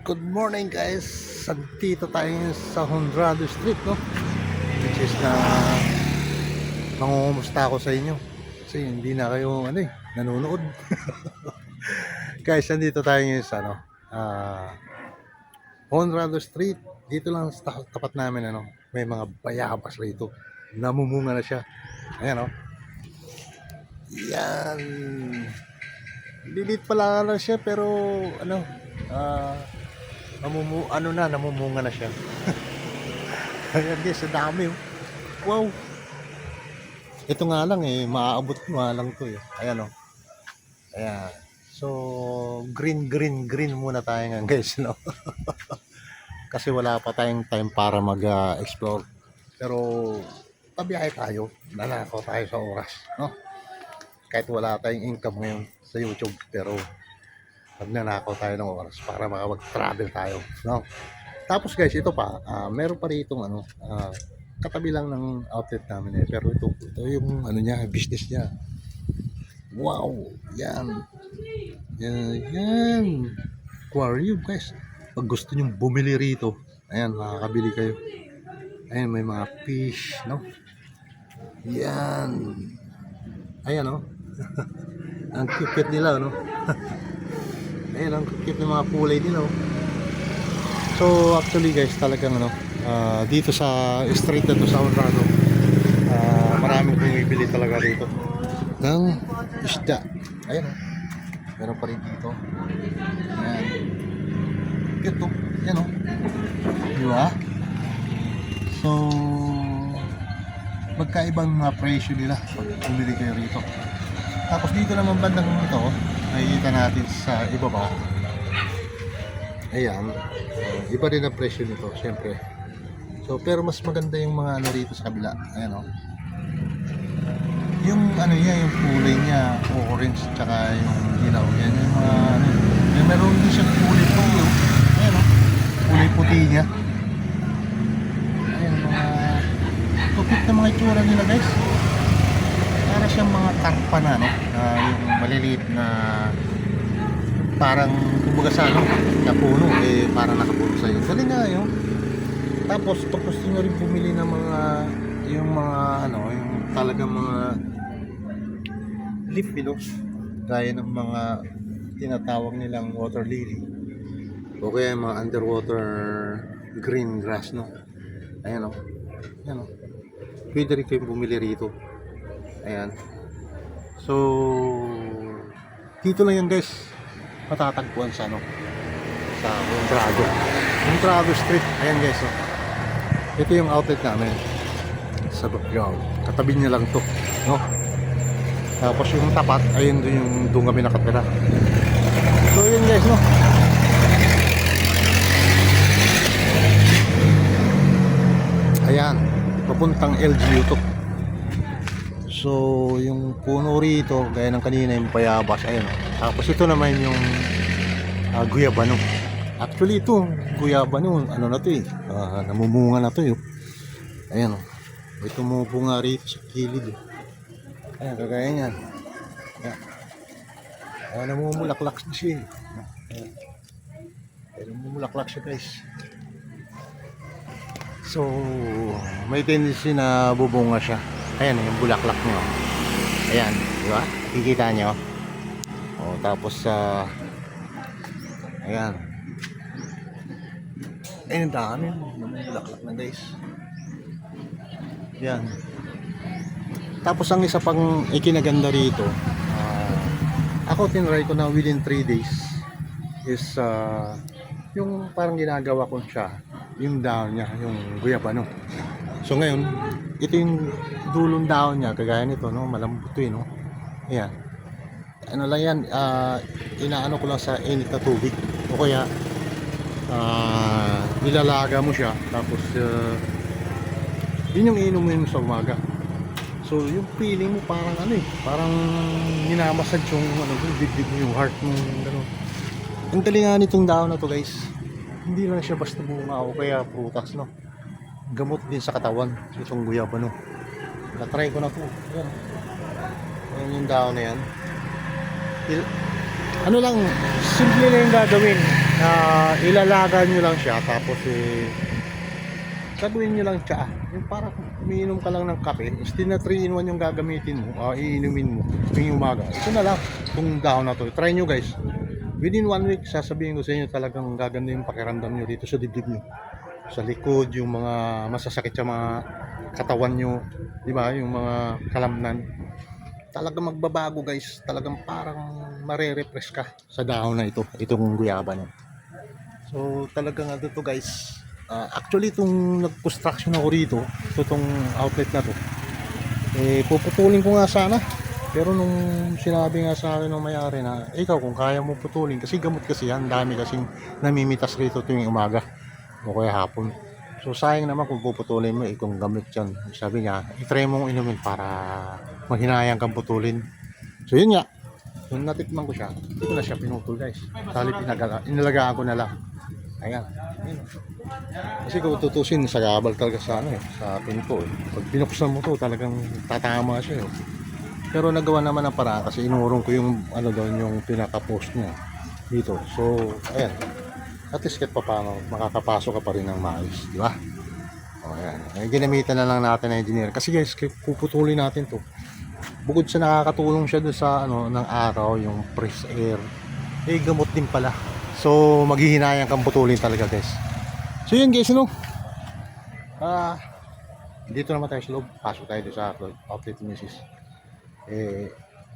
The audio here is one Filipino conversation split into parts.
Good morning guys. Nandito tayo sa Honrado Street, no? Which is na mangungumusta ako sa inyo. Kasi hindi na kayo nanonood. Guys, nandito tayo ngayon sa Honrado Street. Dito lang sa tapat namin may mga bayabas rito. Namumunga na siya. Ayan, Yan. Lilit pala lang siya pero namumunga na siya. Ayan guys, sa dami. Wow. Ito nga lang maaabot nga lang to Ayan Ayan. So, green muna tayo nga guys, Kasi wala pa tayong time para mag-explore. Pero, pabiyahe tayo. Nanakaw tayo sa oras, Kahit wala tayong income ngayon sa YouTube, pero magnanakaw tayo ng oras para makapag-travel tayo, Tapos guys, ito pa, meron pa rito katabi lang ng outlet namin pero ito yung niya, business niya. Wow, yan. Aquarium guys. Pag gusto niyo bumili rito, ayan, makakabili kayo. Ayan, may mga fish, Yan. Ayan, ang cute nila, Ayan, ang cute ng mga kulay nila, So actually guys, talagang dito sa street na to sa Honrado, maraming bumibili talaga rito ng isda. Ayan, meron pa rin dito. Ayan, cute Ayan, diba? So magkaibang presyo nila pag bumili kayo rito. Tapos dito naman bandang ito, nakikita natin sa ibaba. Ayan, iba din ang presyo nito, syempre. So, pero mas maganda yung mga rito sa kabila. Ayan, Yung niya, yung kulay niya, orange, tsaka yung dilaw. Yan yung mga yung meron din siyang kulay puti, Ayan, kulay puti niya. Ayan, mga tupit na mga itsura nila, guys. Para siyang mga karpa na, yung maliliit na parang kumbaga sa na puno parang nakapuno sa iyo. Galing nga yun. Tapos pag gusto nyo rin bumili ng mga yung talagang mga leaf gaya ng mga tinatawag nilang water lily o kaya yung mga underwater green grass, Ayan, Ayan, pwede rin kayong bumili rito. Ayan. So dito lang yan guys, matatagpuan sa sa Honrado Street. Ayan guys, ito yung outlet namin sa background. Katabi niya lang to, Tapos yung tapat, ayun doon kami nakatira. So yun guys, Ayan, papuntang LGU to. So yung puno rito, gaya ng kanina yung bayabas, ayun. Tapos ito naman yung guyabano. Actually ito, guyabano, na to namumunga na to Ayan, may tumubunga rito sa kilid. Ayan, kagaya niyan. Ayan, namumulaklak siya. Ayan, namumulaklak siya guys. So may tendency na bubunga siya. Ayan, yung bulaklak niya. Ayan, di ba? Kikita niyo. Tapos ayan. Ayun, dami bulaklak na guys. Yan. Tapos ang isa pang ikinaganda rito, ako tinry ko na within 3 days is yung parang ginagawa ko siya, yung dahon niya, yung guyabano. So ngayon, ito yung dulong dahon niya, kagaya nito, malambot Ayan. Ano lang yan, inaano ko lang sa init na tubig o kaya nilalaga mo siya, tapos yun yung inom mo sa umaga. So yung feeling mo parang parang minamasage yung dibdib mo, yung heart mo, gano'n. Ang galingan nitong dahon na to guys, hindi lang siya basta bunga o kaya prutas, gamot din sa katawan itong guyabano. Na-try ko na to. Ayan yung dahon na yan. Ano lang, simple lang yung gagawin. Ilalaga nyo lang siya, tapos gagawin nyo lang tsaa. Yung parang umiinom ka lang ng kape, instead na 3 in 1 yung gagamitin mo, iinumin mo yung umaga. Ito na lang, itong dahon na to. Try nyo guys. Within 1 week, sasabihin ko sa inyo talagang gaganda yung pakiramdam nyo dito sa dibdib nyo. Sa likod, yung mga masasakit sa mga katawan nyo, di ba? Yung mga kalamnan. Talagang magbabago guys. Talagang parang marerefresh ka sa dahon na ito. Itong guyaba nyo. So talagang ano to guys. Actually itong nag-construction ako rito, itong outlet na to, puputulin ko nga sana. Pero nung sinabi nga sa akin ng may-ari na, ikaw kung kaya mo putulin, kasi gamot kasi yan, dami kasing namimitas rito tuwing umaga o kaya hapon. So sayang naman kung puputulin mo, kung gamot yan. Sabi niya, i-try mong inumin para mahinayang kang putulin. So yun nga, nung natikman ko siya, hindi ko na siya pinutol guys. Sali inalagaan ko na lang. Ayan. Ayan. Kasi kung tutusin, sagabal talaga sa sa pinto. Pag binuksan mo to, talagang tatama siya. Pero nagawa naman ang paraan kasi inurong ko yung doon, yung pinaka-post niya dito. So, ayan. At least kahit pa paano, makakapasok ka pa rin ng maayos, di ba? O, ayan. Ginamitan na lang natin ng engineer. Kasi guys, puputulin natin to. Bukod sa nakakatulong siya doon sa ng araw, yung fresh air, gamot din pala. So maghihinayang kang putulin talaga guys. So yun guys, dito naman tayo sa loob. Pasok tayo doon sa outlet ni Mrs.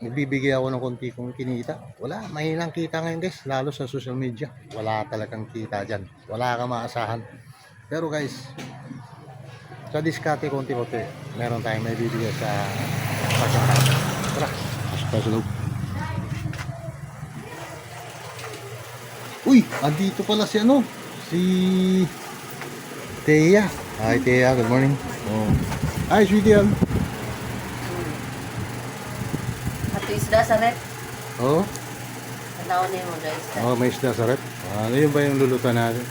Nagbibigay ako ng konti kong kinita. Wala, mahinang kita ngayon guys, lalo sa social media. Wala talagang kita dyan, wala kang maasahan. Pero guys, sa diskarte konti-konti, meron tayong may bibigay sa pagkakataon. Tara, pasok tayo sa loob. Uy, andito pala si si Thea. Hi Thea, good morning. Hi sweetie. Ato isda sa rep. Oh? Tanaw na mo guys. May isda sa rep. Ano yun ba yung lulutan natin?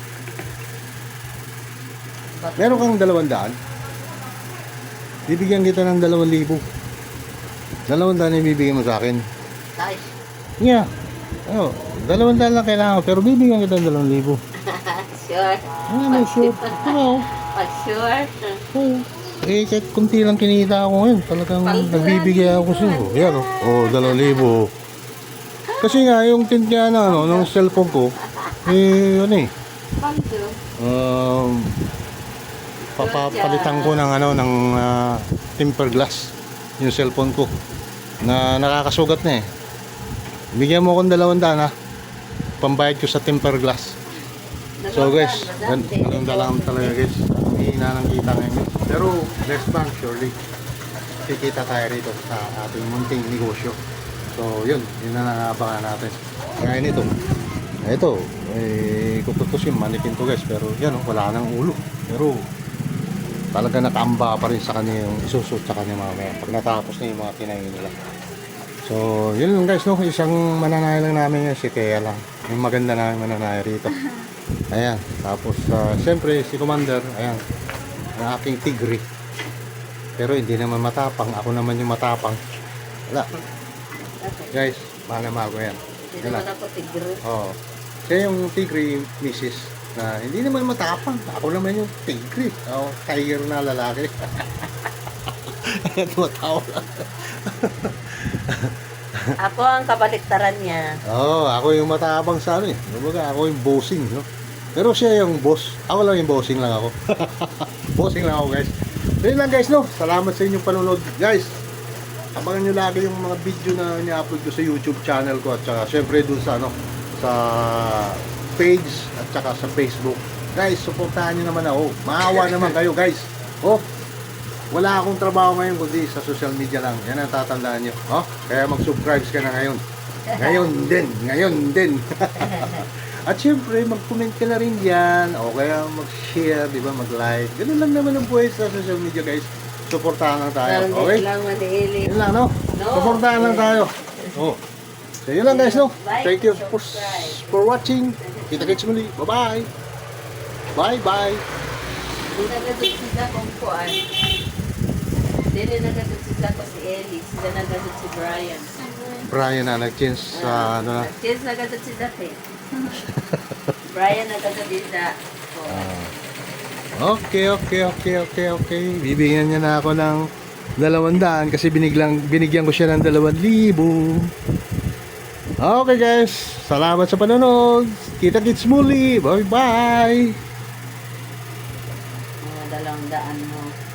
Meron kang 200? Bibigyan kita ng 2,000. 200 yung bibigyan mo sa akin. Nice. Yeah. 200 lang kailangan, pero bibigyan kita ng 2,000. Sure. Sure. Pag sure. Kahit kunti lang kinita ako ngayon, talagang nagbibigay ako sa iyo. Yan 2,000. Kasi nga, yung tint niya ng cellphone ko, papapalitan ko ng tempered glass yung cellphone ko na nakakasugat na bigyan mo akong 200 pambayad ko sa tempered glass. So guys, ganun lang talaga guys, hihina ng kita ngayon guys. Pero next month surely kikita tayo rito sa ating munting negosyo. So yun na nangabangan natin ngayon. Ito kututusin manikin to guys, pero yan wala nang ulo, pero talaga nakaamba pa rin sa kanya yung isusot sa kanya mamaya pag natapos na yung mga kinain nila. So yun lang guys, isang mananay lang namin si Thea lang, yung maganda na mananay rito. Ayan, tapos siyempre si Commander, ayan, ang aking tigre, pero hindi naman matapang, ako naman yung matapang. Wala guys, mahal yan. Hindi naman ako tigre. Siya yung tigre Mrs. na hindi naman matapang, ako naman yung tigre, tiger na lalaki. Ayan, tumatawa lang. Ako ang kabaliktaran niya. Ako yung matapang sa kumbaga ako yung bossing, pero siya yung boss, ako lang yung bossing lang ako. Bossing lang ako guys. So yun lang guys, salamat sa inyong panonood guys. Abangan nyo lagi yung mga video na ni-upload ko sa YouTube channel ko, at saka syempre dun sa sa page at saka sa Facebook guys. Suportahan nyo naman ako, maawa naman kayo guys. Wala akong trabaho ngayon kundi sa social media lang, yan ang tatandaan nyo. Kaya mag-subscribe ka na ngayon. Ngayon din. At syempre mag-comment ka na rin dyan, o kaya mag-share, di ba, mag-like. Ganun lang naman ang buhay sa social media guys. Suportahan lang tayo, okay? Yun lang, suportahan lang tayo. So yun lang guys, thank you for watching. Kita-kits muli, bye-bye. Bye-bye. Nagadot sila kung kuan. Dili nagadot sila ko si Ellie. Sila nagadot si Brian. Brian na nag-change sa Nag-change nagadot si Dati. Brian nagkasabida. Oh. Okay. Bibigyan niya na ako ng 200 kasi binigyan ko siya ng 2,000. Okay guys, salamat sa panonood. Kita-kits muli. Bye-bye. Mga 200 mo.